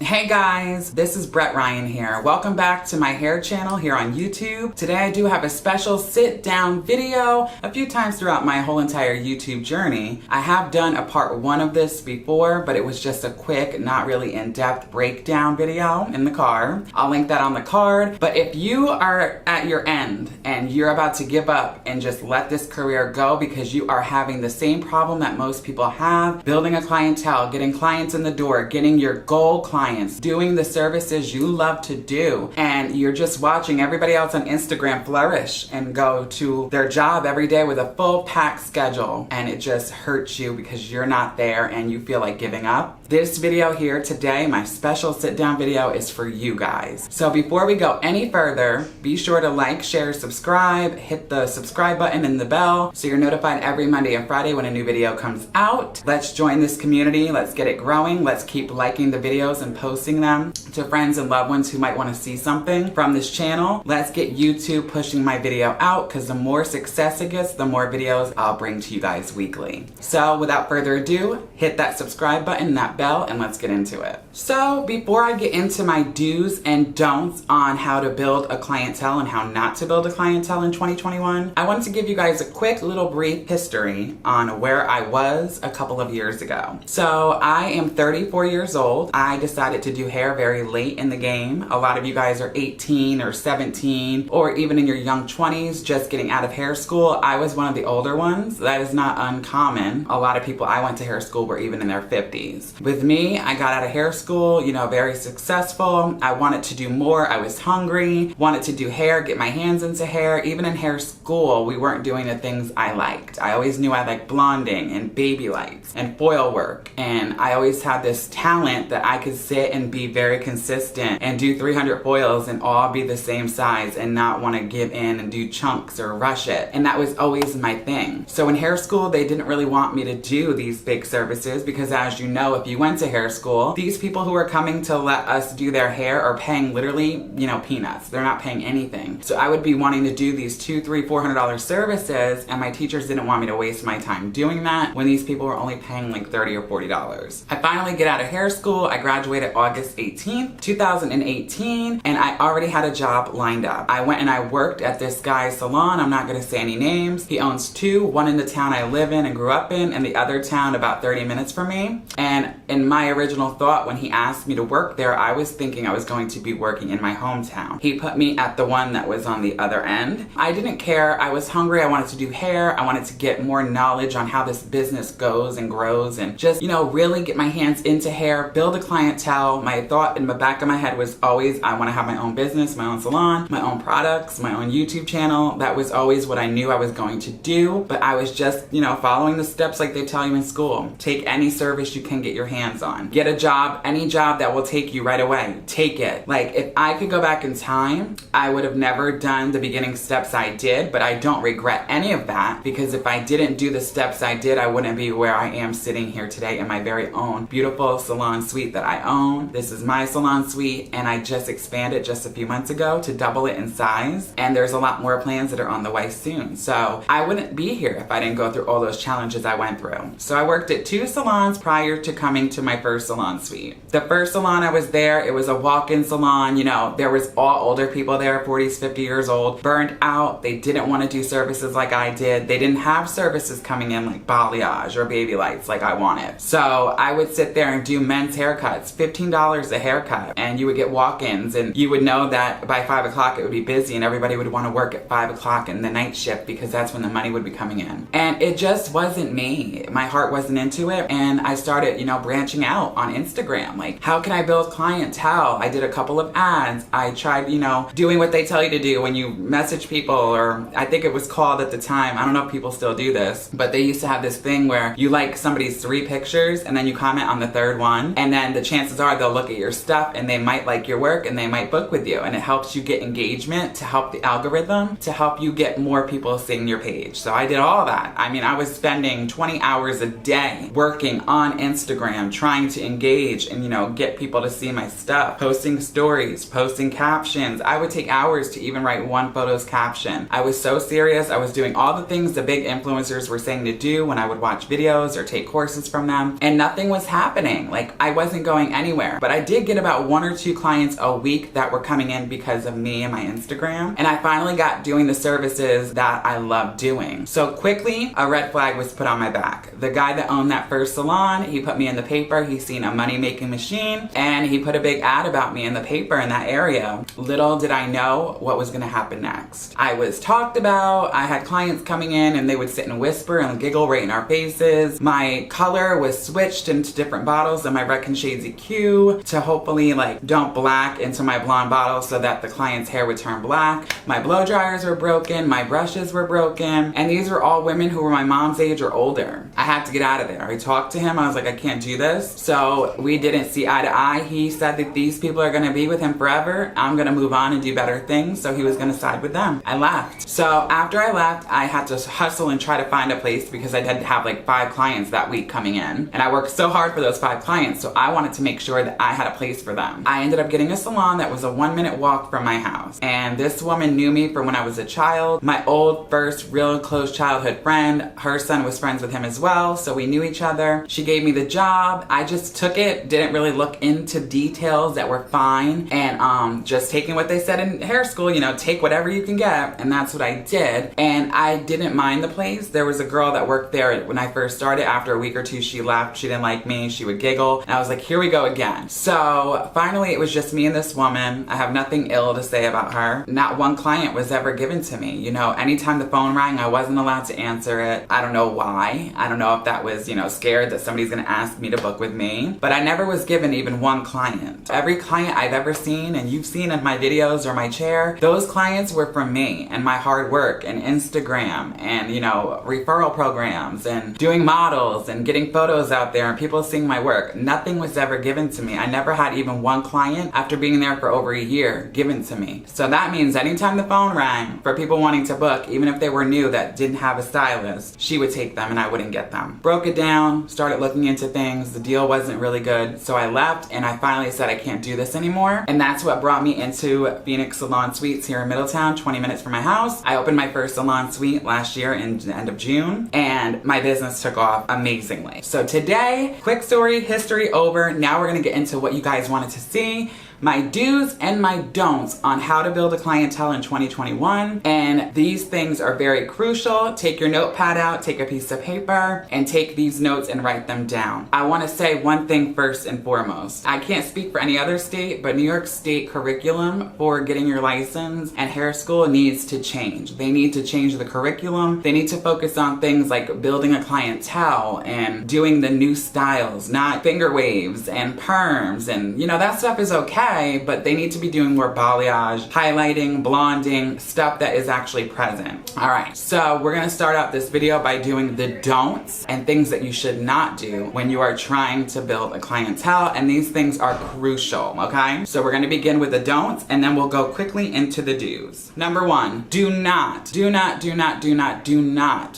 Hey guys, this is Brett Ryan here. Welcome back to my hair channel here on YouTube. Today I do have a special sit down video. A few times throughout my whole entire YouTube journey, I have done a part 1 of this before, but it was just a quick, not really in-depth breakdown video in the car. I'll link that on the card. But if you are at your end and you're about to give up and just let this career go because you are having the same problem that most people have, building a clientele, getting clients in the door, getting your goal clients, doing the services you love to do, and you're just watching everybody else on Instagram flourish and go to their job every day with a full packed schedule, and it just hurts you because you're not there and you feel like giving up. This video here today, my special sit down video, is for you guys. So before we go any further, be sure to like, share, subscribe, hit the subscribe button and the bell so you're notified every Monday and Friday when a new video comes out. Let's join this community. Let's get it growing. Let's keep liking the videos and posting them to friends and loved ones who might want to see something from this channel. Let's get YouTube pushing my video out, because the more success it gets, the more videos I'll bring to you guys weekly. So without further ado, hit that subscribe button, that bell, and let's get into it. So before I get into my do's and don'ts on how to build a clientele and how not to build a clientele in 2021, I wanted to give you guys a quick little brief history on where I was a couple of years ago. So I am 34 years old. I decided to do hair very late in the game. A lot of you guys are 18 or 17 or even in your young 20s just getting out of hair school. I was one of the older ones. That is not uncommon. A lot of people I went to hair school were even in their 50s. With me, I got out of hair school, very successful. I wanted to do more. I was hungry, wanted to do hair, get my hands into hair. Even in hair school, we weren't doing the things I liked. I always knew I liked blonding and baby lights and foil work. And I always had this talent that I could sit and be very consistent and do 300 foils and all be the same size and not want to give in and do chunks or rush it. And that was always my thing. So in hair school, they didn't really want me to do these big services because, as you know, if you went to hair school, these people who are coming to let us do their hair are paying literally, peanuts. They're not paying anything. So I would be wanting to do these $200, $300, $400 services, and my teachers didn't want me to waste my time doing that when these people were only paying like $30 or $40. I finally get out of hair school. I graduated August 18th, 2018, and I already had a job lined up. I went and I worked at this guy's salon. I'm not going to say any names. He owns 2, one in the town I live in and grew up in, and the other town about 30 minutes from me. And in my original thought, when he asked me to work there, I was thinking I was going to be working in my hometown. He put me at the one that was on the other end. I didn't care. I was hungry. I wanted to do hair. I wanted to get more knowledge on how this business goes and grows and just, really get my hands into hair, build a clientele. My thought in the back of my head was always, I want to have my own business, my own salon, my own products, my own YouTube channel. That was always what I knew I was going to do. But I was just, following the steps like they tell you in school. Take any service you can get your hands on. Get a job, any job that will take you right away. Take it. Like, if I could go back in time, I would have never done the beginning steps I did, but I don't regret any of that, because if I didn't do the steps I did, I wouldn't be where I am sitting here today in my very own beautiful salon suite that I own. This is my salon suite, and I just expanded just a few months ago to double it in size, and there's a lot more plans that are on the way soon. So I wouldn't be here if I didn't go through all those challenges I went through. So I worked at 2 salons prior to coming to my first salon suite. The first salon I was there, it was a walk-in salon. There was all older people there, 40s, 50 years old, burned out. They didn't want to do services like I did. They didn't have services coming in like balayage or baby lights like I wanted. So I would sit there and do men's haircuts, $15 a haircut, and you would get walk-ins, and you would know that by 5 o'clock it would be busy and everybody would want to work at 5 o'clock in the night shift because that's when the money would be coming in. And it just wasn't me. My heart wasn't into it, and I started, branching out on Instagram. Like, how can I build clientele? I did a couple of ads. I tried, doing what they tell you to do when you message people, or I think it was called at the time, I don't know if people still do this, but they used to have this thing where you like somebody's 3 pictures and then you comment on the 3rd one, and then the chances are they'll look at your stuff and they might like your work and they might book with you, and it helps you get engagement to help the algorithm to help you get more people seeing your page. So I did all that. I was spending 20 hours a day working on Instagram Instagram, trying to engage and, get people to see my stuff, posting stories, posting captions. I would take hours to even write one photo's caption. I was so serious. I was doing all the things the big influencers were saying to do when I would watch videos or take courses from them, and nothing was happening. Like, I wasn't going anywhere. But I did get about 1 or 2 clients a week that were coming in because of me and my Instagram. And I finally got doing the services that I love doing. So quickly, a red flag was put on my back. The guy that owned that first salon, he put me in the paper. He seen a money-making machine, and he put a big ad about me in the paper in that area. Little did I know what was gonna happen next. I was talked about. I had clients coming in and they would sit and whisper and giggle right in our faces. My color was switched into different bottles of my Redken Shades EQ to hopefully dump black into my blonde bottle so that the client's hair would turn black. My blow dryers were broken, my brushes were broken, and these were all women who were my mom's age or older. I had to get out of there. I talked to him, I was like, I can't do this. So we didn't see eye to eye. He said that these people are gonna be with him forever. I'm gonna move on and do better things, so he was gonna side with them. I left. So after I left, I had to hustle and try to find a place because I did have 5 clients that week coming in. And I worked so hard for those 5 clients, so I wanted to make sure that I had a place for them. I ended up getting a salon that was a 1-minute walk from my house. And this woman knew me from when I was a child. My old first real close childhood friend, her son was friends with him as well, so we knew each other. She gave me the job. I just took it, didn't really look into details that were fine, and just taking what they said in hair school, take whatever you can get, and that's what I did. And I didn't mind the place. There was a girl that worked there when I first started. After a week or 2, she left. She didn't like me. She would giggle, and I was like, here we go again. So finally, it was just me and this woman. I have nothing ill to say about her. Not one client was ever given to me. Anytime the phone rang, I wasn't allowed to answer it. I don't know why. I don't know if that was, scared that somebody's gonna ask me to book with me. But I never was given even one client. Every client I've ever seen, and you've seen in my videos or my chair, those clients were from me and my hard work and Instagram and, referral programs and doing models and getting photos out there and people seeing my work. Nothing was ever given to me. I never had even one client after being there for over a year given to me. So that means anytime the phone rang for people wanting to book, even if they were new that didn't have a stylist, she would take them and I wouldn't get them. Broke it down, started looking into things. The deal wasn't really good. So I left and I finally said I can't do this anymore. And that's what brought me into Phoenix Salon Suites here in Middletown, 20 minutes from my house. I opened my first salon suite last year in the end of June, and my business took off amazingly. So today, quick story, history over. Now we're gonna get into what you guys wanted to see. My do's and my don'ts on how to build a clientele in 2021. And these things are very crucial. Take your notepad out, take a piece of paper, and take these notes and write them down. I want to say one thing first and foremost. I can't speak for any other state, but New York State curriculum for getting your license and hair school needs to change. They need to change the curriculum. They need to focus on things like building a clientele and doing the new styles, not finger waves and perms. And that stuff is okay, but they need to be doing more balayage, highlighting, blonding, stuff that is actually present. All right, so we're gonna start out this video by doing the don'ts and things that you should not do when you are trying to build a clientele, and these things are crucial, okay? So we're gonna begin with the don'ts, and then we'll go quickly into the do's. Number 1, do not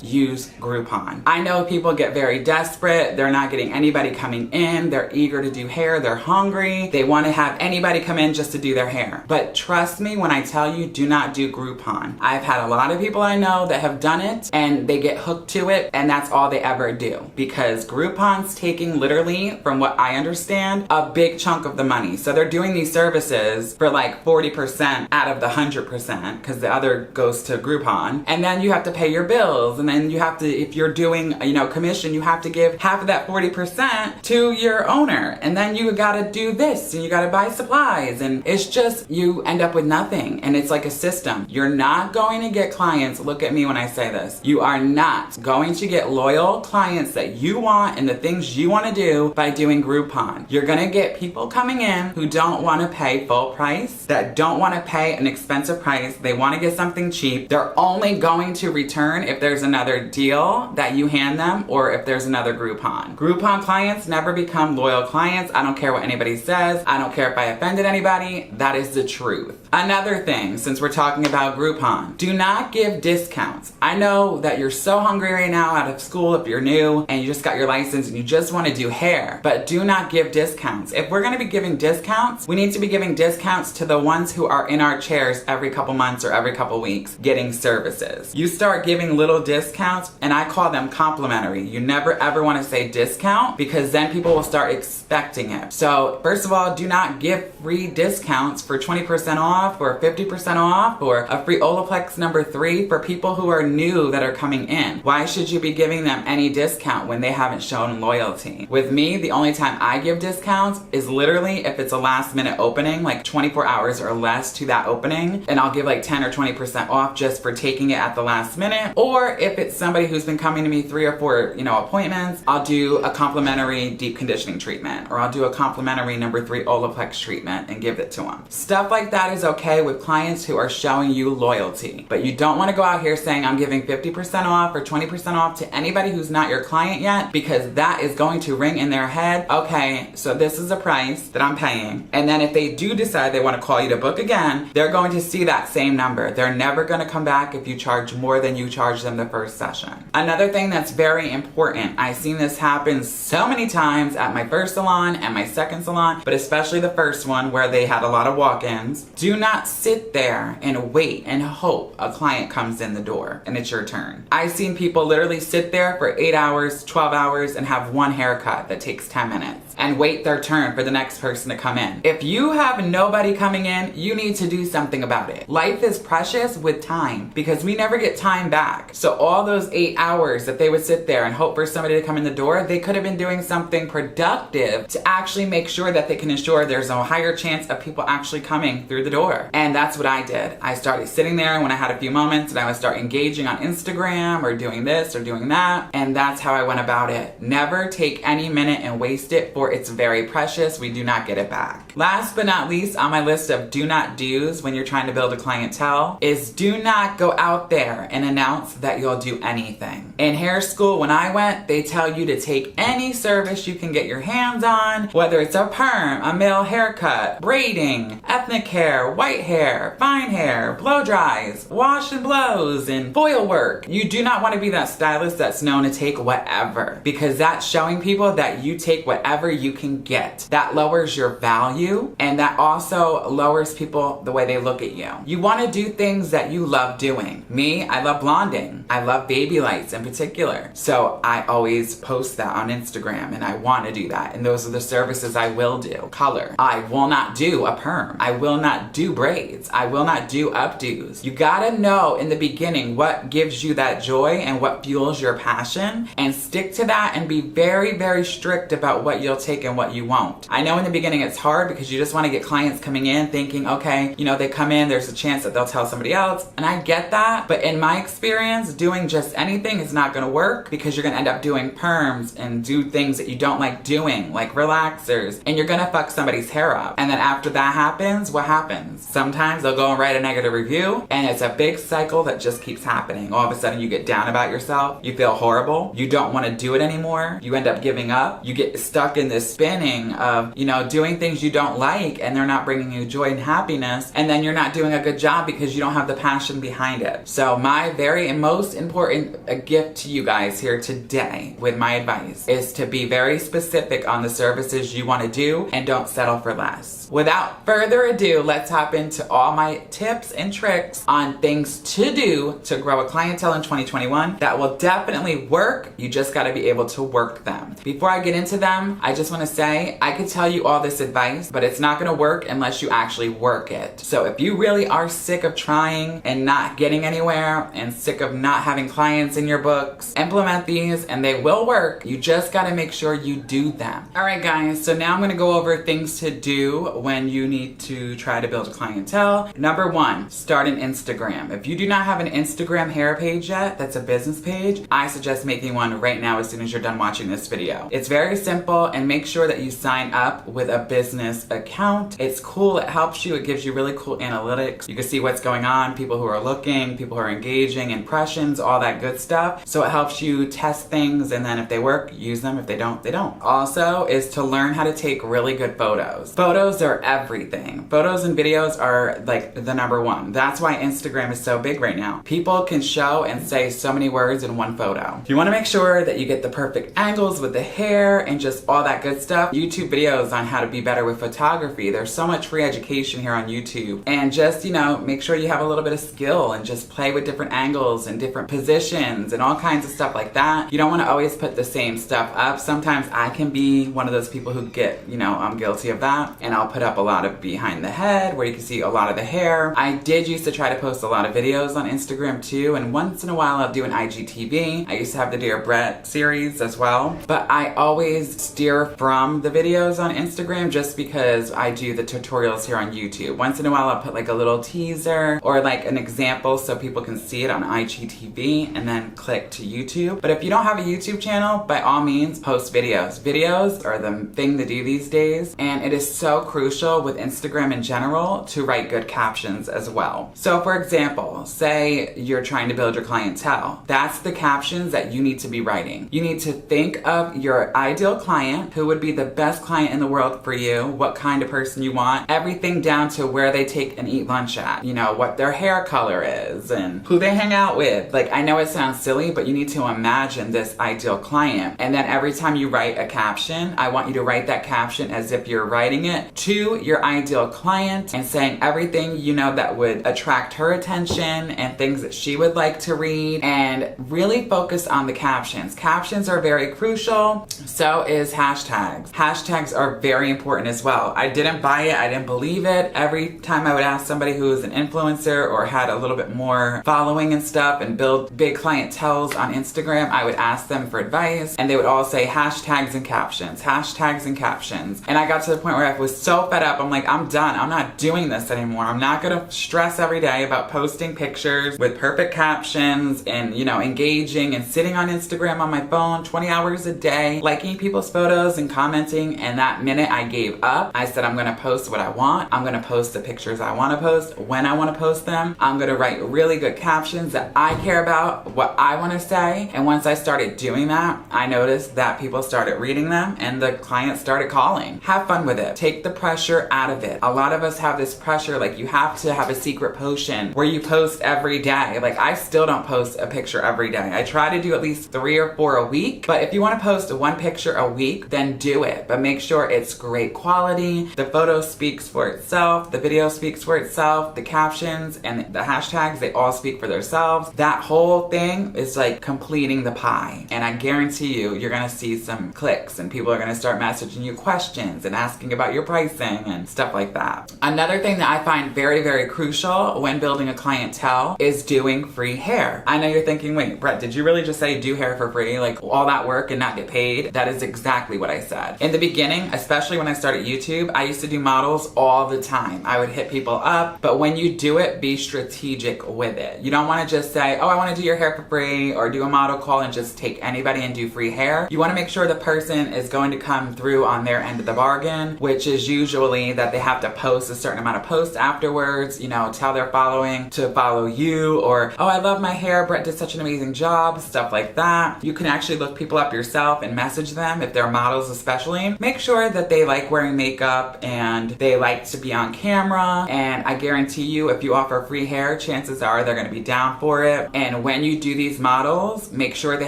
use Groupon. I know people get very desperate. They're not getting anybody coming in. They're eager to do hair. They're hungry. They want to have anybody come in just to do their hair. But trust me when I tell you, do not do Groupon. I've had a lot of people I know that have done it and they get hooked to it, and that's all they ever do, because Groupon's taking, literally, from what I understand, a big chunk of the money. So they're doing these services for 40% out of the 100%, because the other goes to Groupon. And then you have to pay your bills, and then you have to, if you're doing commission, you have to give half of that 40% to your owner, and then you gotta do this, and you gotta buy supplies, and it's just, you end up with nothing. And it's like a system. You're not going to get clients, look at me when I say this, you are not going to get loyal clients that you want and the things you want to do by doing Groupon. You're gonna get people coming in who don't want to pay full price, that don't want to pay an expensive price. They want to get something cheap. They're only going to return if there's another deal that you hand them, or if there's another Groupon. Groupon clients never become loyal clients. I don't care what anybody says. I don't care if I offended anybody, that is the truth. Another thing, since we're talking about Groupon, do not give discounts. I know that you're so hungry right now out of school if you're new and you just got your license and you just want to do hair, but do not give discounts. If we're going to be giving discounts, we need to be giving discounts to the ones who are in our chairs every couple months or every couple weeks getting services. You start giving little discounts, and I call them complimentary. You never ever want to say discount because then people will start expecting it. So first of all, do not give free discounts for 20% off or 50% off or a free Olaplex number 3 for people who are new that are coming in. Why should you be giving them any discount when they haven't shown loyalty? With me, the only time I give discounts is literally if it's a last minute opening, like 24 hours or less to that opening, and I'll give like 10 or 20% off just for taking it at the last minute. Or if it's somebody who's been coming to me 3 or 4, appointments, I'll do a complimentary deep conditioning treatment, or I'll do a complimentary number 3 Olaplex treatment and give it to them. Stuff like that is okay with clients who are showing you loyalty, but you don't want to go out here saying I'm giving 50% off or 20% off to anybody who's not your client yet, because that is going to ring in their head, okay, so this is a price that I'm paying. And then if they do decide they want to call you to book again, they're going to see that same number. They're never going to come back if you charge more than you charged them the first session. Another thing that's very important, I've seen this happen so many times at my first salon and my second salon, but especially the first one where they had a lot of walk-ins. Do not sit there and wait and hope a client comes in the door and it's your turn. I've seen people literally sit there for 8 hours, 12 hours and have one haircut that takes 10 minutes and wait their turn for the next person to come in. If you have nobody coming in, you need to do something about it. Life is precious with time because we never get time back. So all those 8 hours that they would sit there and hope for somebody to come in the door, they could have been doing something productive to actually make sure that they can ensure there's a higher chance of people actually coming through the door. And that's what I did. I started sitting there when I had a few moments and I would start engaging on Instagram or doing this or doing that. And that's how I went about it. Never take any minute and waste it, for it's very precious. We do not get it back. Last but not least on my list of do not do's when you're trying to build a clientele is do not go out there and announce that you'll do anything. In hair school, when I went, they tell you to take any service you can get your hands on, whether it's a perm, a male haircut, braiding, ethnic hair, white hair, fine hair, blow dries, wash and blows, and foil work. You do not want to be that stylist that's known to take whatever, because that's showing people that you take whatever you can get. That lowers your value, and that also lowers people the way they look at you. You want to do things that you love doing. Me, I love blonding. I love baby lights in particular. So I always post that on Instagram, and I want to do that. And those are the services I will do. Color. I will not do a perm. I will not do braids. I will not do updos. You gotta know in the beginning what gives you that joy and what fuels your passion, and stick to that and be very, very strict about what you'll take and what you won't. I know in the beginning it's hard because you just want to get clients coming in thinking, okay, they come in, there's a chance that they'll tell somebody else. And I get that, but in my experience, doing just anything is not gonna work, because you're gonna end up doing perms and do things that you don't like doing, like relaxers, and you're gonna fuck somebody's hair up. And then after that happens, what happens? Sometimes they'll go and write a negative review, and it's a big cycle that just keeps happening. All of a sudden you get down about yourself, you feel horrible, you don't want to do it anymore, you end up giving up, you get stuck in this spinning of, doing things you don't like and they're not bringing you joy and happiness, and then you're not doing a good job because you don't have the passion behind it. So my very and most important gift to you guys here today with my advice is to be very specific on the services you want to do and don't settle for less. Without further ado, let's hop into all my tips and tricks on things to do to grow a clientele in 2021 that will definitely work. You just got to be able to work them. Before I get into them, I just want to say I could tell you all this advice, but it's not going to work unless you actually work it. So if you really are sick of trying and not getting anywhere and sick of not having clients in your books, implement these and they will work. You just got to make sure you do them. All right, guys. So now I'm going to go over things to do when you need to try to build a clientele. Number 1, start an Instagram. If you do not have an Instagram hair page yet, that's a business page, I suggest making one right now as soon as you're done watching this video. It's very simple and and make sure that you sign up with a business account. It's cool, it helps you, it gives you really cool analytics. You can see what's going on, people who are looking, people who are engaging, impressions, all that good stuff. So it helps you test things, and then if they work, use them. If they don't, they don't. Also is to learn how to take really good photos. Photos are everything. Photos and videos are like the number one. That's why Instagram is so big right now. People can show and say so many words in one photo. If you want to make sure that you get the perfect angles with the hair and just all that good stuff, YouTube videos on how to be better with photography. There's so much free education here on YouTube. And just, make sure you have a little bit of skill and just play with different angles and different positions and all kinds of stuff like that. You don't want to always put the same stuff up. Sometimes I can be one of those people who get, I'm guilty of that. And I'll put up a lot of behind the head where you can see a lot of the hair. I did used to try to post a lot of videos on Instagram too. And once in a while I'll do an IGTV. I used to have the Dear Brett series as well. But I always steer from the videos on Instagram just because I do the tutorials here on YouTube. Once in a while I'll put like a little teaser or like an example so people can see it on IGTV and then click to YouTube. But if you don't have a YouTube channel, by all means, post videos. Videos are the thing to do these days, and it is so crucial with Instagram in general to write good captions as well. So for example, say you're trying to build your clientele. That's the captions that you need to be writing. You need to think of your ideal client, who would be the best client in the world for you, what kind of person you want, everything down to where they take and eat lunch at, what their hair color is and who they hang out with. Like, I know it sounds silly, but you need to imagine this ideal client. And then every time you write a caption, I want you to write that caption as if you're writing it to your ideal client and saying everything that would attract her attention and things that she would like to read, and really focus on the captions. Captions are very crucial. So is hashtags. Hashtags are very important as well. I didn't buy it. I didn't believe it. Every time I would ask somebody who was an influencer or had a little bit more following and stuff and build big clienteles on Instagram, I would ask them for advice, and they would all say hashtags and captions, hashtags and captions. And I got to the point where I was so fed up. I'm like, I'm done. I'm not doing this anymore. I'm not going to stress every day about posting pictures with perfect captions and, engaging and sitting on Instagram on my phone 20 hours a day, liking people's photos and commenting. And that minute I gave up. I said, I'm going to post what I want. I'm going to post the pictures I want to post when I want to post them. I'm going to write really good captions that I care about, what I want to say. And once I started doing that, I noticed that people started reading them and the clients started calling. Have fun with it. Take the pressure out of it. A lot of us have this pressure, like you have to have a secret potion where you post every day. Like, I still don't post a picture every day. I try to do at least 3 or 4 a week. But if you want to post 1 picture a week, then do it. But make sure it's great quality. The photo speaks for itself. The video speaks for itself. The captions and the hashtags, they all speak for themselves. That whole thing is like completing the pie. And I guarantee you're going to see some clicks and people are going to start messaging you questions and asking about your pricing and stuff like that. Another thing that I find very, very crucial when building a clientele is doing free hair. I know you're thinking, wait, Brett, did you really just say do hair for free? Like all that work and not get paid? That is exactly what I said. In the beginning, especially when I started YouTube, I used to do models all the time. I would hit people up, but when you do it, be strategic with it. You don't want to just say, oh, I want to do your hair for free, or do a model call and just take anybody and do free hair. You want to make sure the person is going to come through on their end of the bargain, which is usually that they have to post a certain amount of posts afterwards, tell their following to follow you, or, oh, I love my hair, Brett did such an amazing job, stuff like that. You can actually look people up yourself and message them if they're models especially. Make sure that they like wearing makeup and they like to be on camera, and I guarantee you if you offer free hair, chances are they're going to be down for it. And when you do these models, make sure they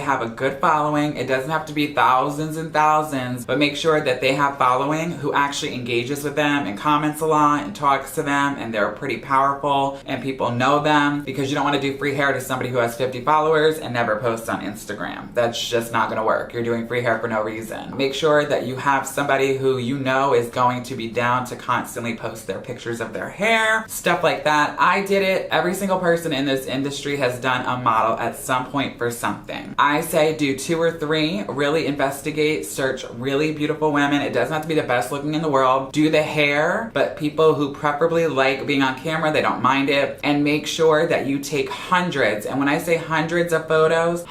have a good following. It doesn't have to be thousands and thousands, but make sure that they have following who actually engages with them and comments a lot and talks to them, and they're pretty powerful and people know them, because you don't want to do free hair to somebody who has 50 followers and never posts on Instagram. That's just not going to work. You're doing free hair for no reason. Make sure that you have somebody who you know is going to be down to constantly post their pictures of their hair, stuff like that. I did it. Every single person in this industry has done a model at some point for something. I say do 2 or 3, really investigate, search really beautiful women. It doesn't have to be the best looking in the world. Do the hair, but people who preferably like being on camera, they don't mind it. And make sure that you take hundreds, and when I say hundreds of photos,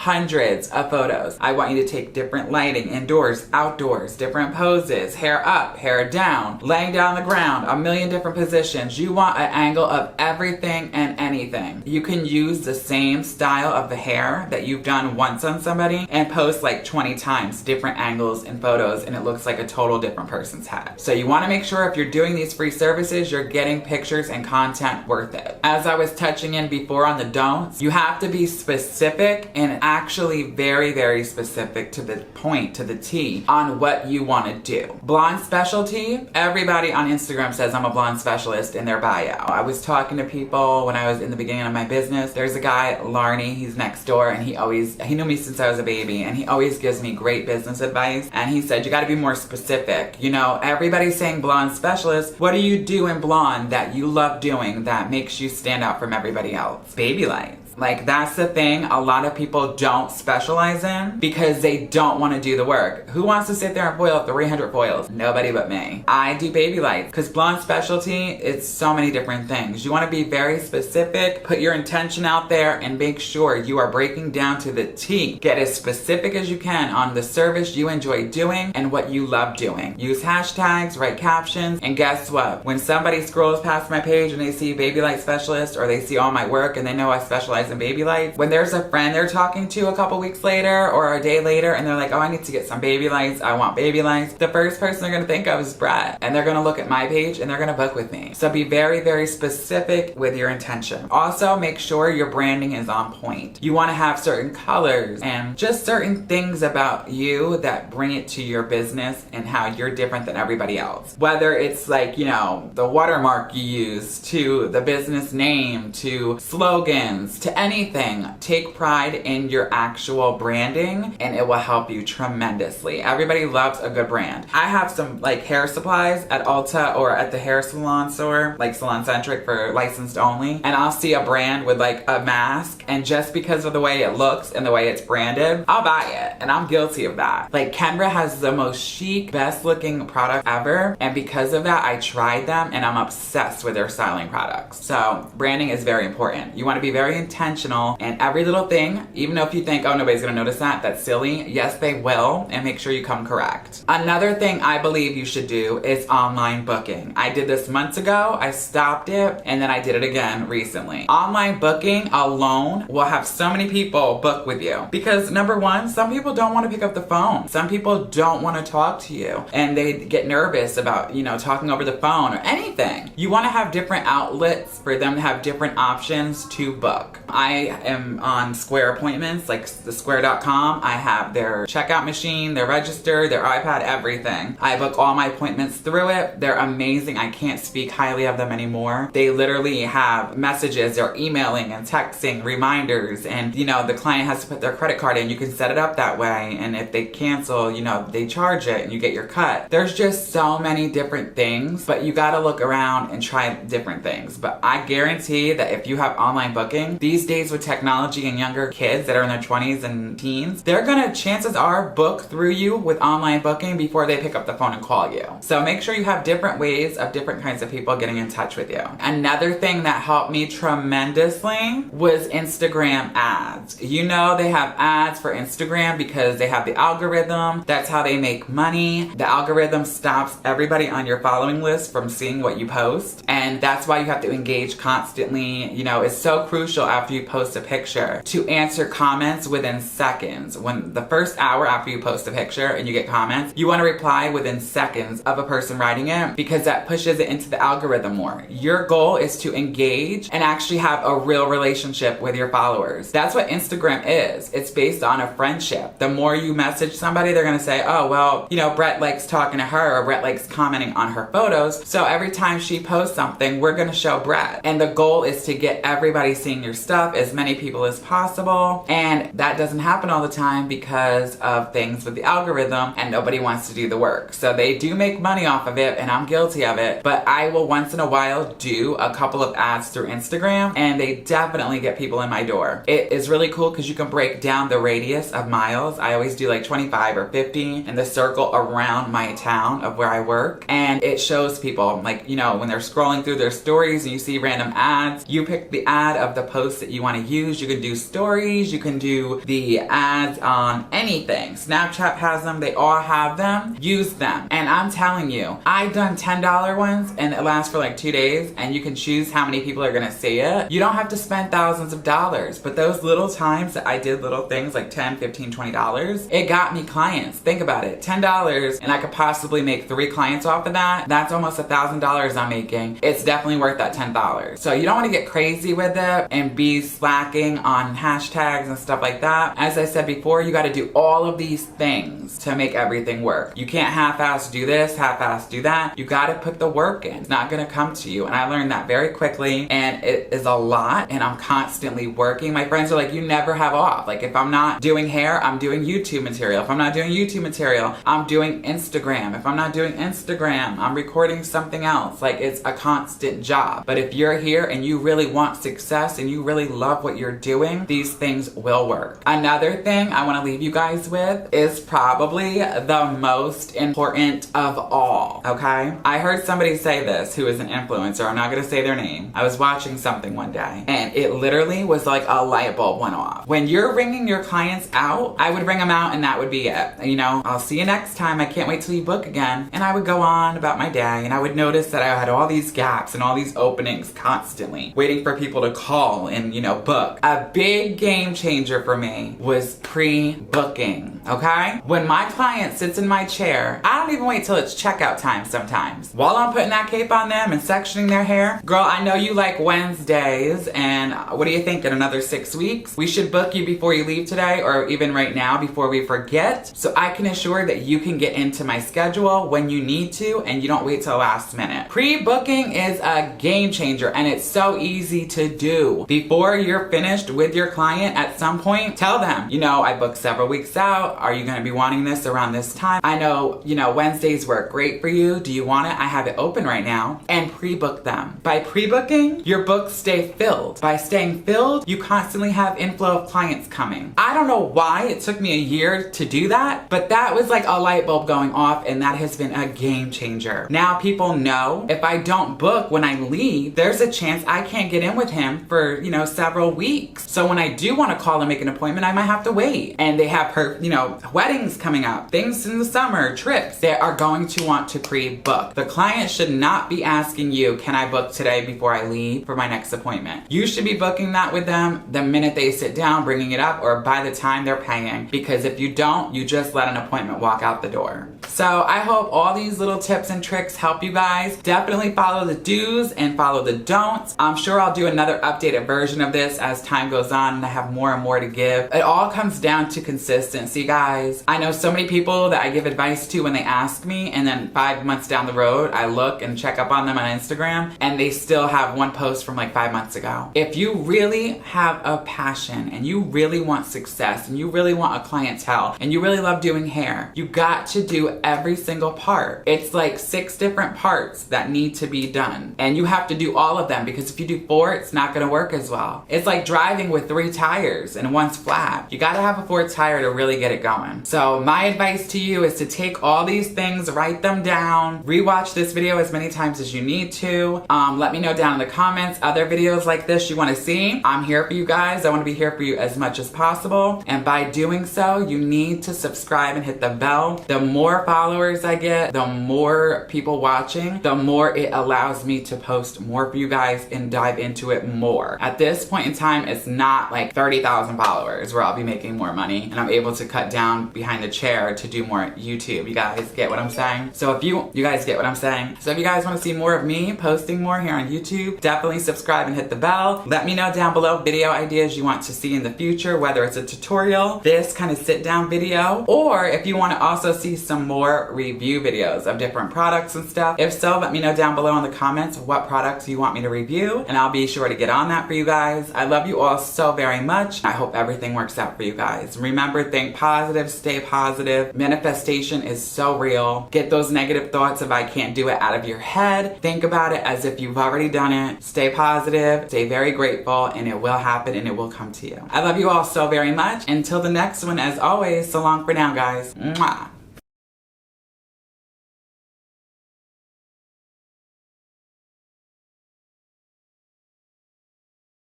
I want you to take different lighting, indoors, outdoors, outdoors, different poses, hair up, hair down, laying down on the ground, a million different positions. You want an angle of everything and anything. You can use the same style of the hair that you've done once on somebody and post like 20 times different angles and photos, and it looks like a total different person's head. So you want to make sure if you're doing these free services, you're getting pictures and content worth it. As I was touching in before on the don'ts, you have to be specific and actually very, very specific to the point, to the T, on what you want to do. Blonde specialty, everybody on Instagram says I'm a blonde specialist in their bio. I was talking to people when I was in the beginning of my business. There's a guy, Larney, he's next door, and he knew me since I was a baby, and he always gives me great business advice. And he said, you got to be more specific. You know, everybody's saying blonde specialist. What do you do in blonde that you love doing that makes you stand out from everybody else? Baby lights. Like, that's the thing a lot of people don't specialize in because they don't want to do the work. Who wants to sit there and foil 300 foils? Nobody but me. I do baby lights because blonde specialty, it's so many different things. You want to be very specific, put your intention out there, and make sure you are breaking down to the T. Get as specific as you can on the service you enjoy doing and what you love doing. Use hashtags, write captions, and guess what? When somebody scrolls past my page and they see baby light specialist, or they see all my work and they know I specialize in baby lights, when there's a friend they're talking to a couple weeks later or a day later and they're like, oh, I need to get some baby lights, I want baby lights, the first person they're gonna think of is Brett, and they're gonna look at my page and they're gonna book with me. So be very, very specific with your intention. Also, make sure your branding is on point. You want to have certain colors and just certain things about you that bring it to your business and how you're different than everybody else. Whether it's like, you know, the watermark you use, to the business name, to slogans, to anything. Take pride in your actual branding and it will help you tremendously. Everybody loves a good brand. I have some like hair supplies at Ulta or at the hair salon store, like Salon Centric for licensed only, and I'll see a brand with like a mask, and just because of the way it looks and the way it's branded, I'll buy it, and I'm guilty of that. Like, Kendra has the most chic, best looking product ever, and because of that, I tried them and I'm obsessed with their styling products. So branding is very important. You want to be very intentional, and every little thing, even if you think, oh, nobody's gonna notice that, that's silly, yes, they will, and make sure you come correct. Another thing I believe you should do is online booking. I did this months ago, I stopped it, and then I did it again recently. Online booking alone will have so many people book with you because, number one, some people don't want to pick up the phone. Some people don't want to talk to you and they get nervous about, you know, talking over the phone or anything. You want to have different outlets for them to have different options to book. I am on Square appointments, like the square.com. I have their checkout machine, their register, their iPad, everything. I book all my appointments through it. They're amazing. I can't speak highly of them anymore. They literally have messages, they're emailing and texting, reminders, and you know, the client has to put their credit card in. You can set it up that way, and if they cancel, you know, they charge it and you get your cut. There's just so many different things, but you gotta look around and try different things. But I guarantee that if you have online booking, these days with technology and younger kids that are in their 20s and teens, they're gonna, chances are, book through you with online booking before they pick up the phone and call you. So make sure you have different ways of different kinds of people getting in touch with you. Another thing that helped me tremendously was Instagram ads. You know, they have ads for Instagram because they have the algorithm. That's how they make money. The algorithm stops everybody on your following list from seeing what you post, and that's why you have to engage constantly. You know, it's so crucial after you post a picture to answer comments within seconds. When the first hour after you post a picture and you get comments, you want to reply within seconds of a person writing it because that pushes it into the algorithm more. Your goal is to engage and actually have a real relationship with your followers. That's what Instagram is. It's based on a friendship. The more you message somebody, they're gonna say, oh, well, you know, Brett likes talking to her, or Brett likes commenting on her photos, so every time she posts something, we're gonna show Brett. And the goal is to get everybody seeing your stuff, as many people as possible, and that doesn't happen all the time because of things with the algorithm, and nobody wants to do the work. So they do make money off of it, and I'm guilty of it, but I will once in a while do a couple of ads through Instagram, and they definitely get people in my door. It is really cool because you can break down the radius of miles. I always do like 25 or 50 in the circle around my town of where I work, and it shows people, like, you know, when they're scrolling through their stories and you see random ads, you pick the ad of the post that that you want to use. You can do stories, you can do the ads on anything. Snapchat has them, they all have them. Use them. And I'm telling you, I've done $10 ones and it lasts for like 2 days, and you can choose how many people are gonna see it. You don't have to spend thousands of dollars, but those little times that I did little things like $10, $15, $20, it got me clients. Think about it, $10 and I could possibly make 3 clients off of that. That's almost $1,000 I'm making. It's definitely worth that $10. So you don't want to get crazy with it and be slacking on hashtags and stuff like that. As I said before, you got to do all of these things to make everything work. You can't half-ass do this, half-ass do that. You got to put the work in. It's not going to come to you. And I learned that very quickly, and it is a lot, and I'm constantly working. My friends are like, you never have off. Like, if I'm not doing hair, I'm doing YouTube material. If I'm not doing YouTube material, I'm doing Instagram. If I'm not doing Instagram, I'm recording something else. Like, it's a constant job. But if you're here and you really want success and you really love what you're doing, these things will work. Another thing I want to leave you guys with is probably the most important of all, okay? I heard somebody say this who is an influencer. I'm not going to say their name. I was watching something one day and it literally was like a light bulb went off. When you're ringing your clients out, I would ring them out and that would be it. You know, I'll see you next time. I can't wait till you book again. And I would go on about my day, and I would notice that I had all these gaps and all these openings constantly waiting for people to call and, you know, book. A big game changer for me was pre-booking, okay? When my client sits in my chair, I don't even wait till it's checkout time sometimes. While I'm putting that cape on them and sectioning their hair, girl, I know you like Wednesdays, and what do you think, in another 6 weeks? We should book you before you leave today, or even right now before we forget, so I can assure that you can get into my schedule when you need to and you don't wait till last minute. Pre-booking is a game changer, and it's so easy to do. Before you're finished with your client, at some point, tell them, you know, I booked several weeks out. Are you gonna be wanting this around this time? I know, you know, Wednesdays work great for you. Do you want it? I have it open right now. And pre-book them. By pre-booking, your books stay filled. By staying filled, you constantly have inflow of clients coming. I don't know why it took me a year to do that, but that was like a light bulb going off, and that has been a game changer. Now people know if I don't book when I leave, there's a chance I can't get in with him for, you know, several weeks. So when I do want to call and make an appointment, I might have to wait. And they have you know, weddings coming up, things in the summer, trips. They are going to want to pre-book. The client should not be asking you, can I book today before I leave for my next appointment? You should be booking that with them the minute they sit down, bringing it up, or by the time they're paying. Because if you don't, you just let an appointment walk out the door. So I hope all these little tips and tricks help you guys. Definitely follow the do's and follow the don'ts. I'm sure I'll do another updated version of this as time goes on and I have more and more to give. It all comes down to consistency, guys. I know so many people that I give advice to when they ask me, and then 5 months down the road, I look and check up on them on Instagram and they still have one post from like 5 months ago. If you really have a passion and you really want success and you really want a clientele and you really love doing hair, you got to do every single part. It's like 6 different parts that need to be done, and you have to do all of them, because if you do 4, it's not going to work as well. It's like driving with 3 tires and one's flat. You got to have a 4th tire to really get it going. So my advice to you is to take all these things, write them down, rewatch this video as many times as you need to. Let me know down in the comments other videos like this you want to see. I'm here for you guys. I want to be here for you as much as possible, and by doing so, you need to subscribe and hit the bell. The more followers I get, the more people watching, the more it allows me to post more for you guys and dive into it more. At this point in time, it's not like 30,000 followers where I'll be making more money and I'm able to cut down behind the chair to do more YouTube. You guys get what I'm saying? So if you guys get what I'm saying. So if you guys want to see more of me posting more here on YouTube, definitely subscribe and hit the bell. Let me know down below video ideas you want to see in the future, whether it's a tutorial, this kind of sit down video, or if you want to also see some more review videos of different products and stuff. If so, let me know down below in the comments what products you want me to review, and I'll be sure to get on that for you guys. I love you all so very much. I hope everything works out for you guys. Remember, think positive, stay positive. Manifestation is so real. Get those negative thoughts of I can't do it out of your head. Think about it as if you've already done it. Stay positive, stay very grateful, and it will happen and it will come to you. I love you all so very much. Until the next one, as always, so long for now, guys. Mwah.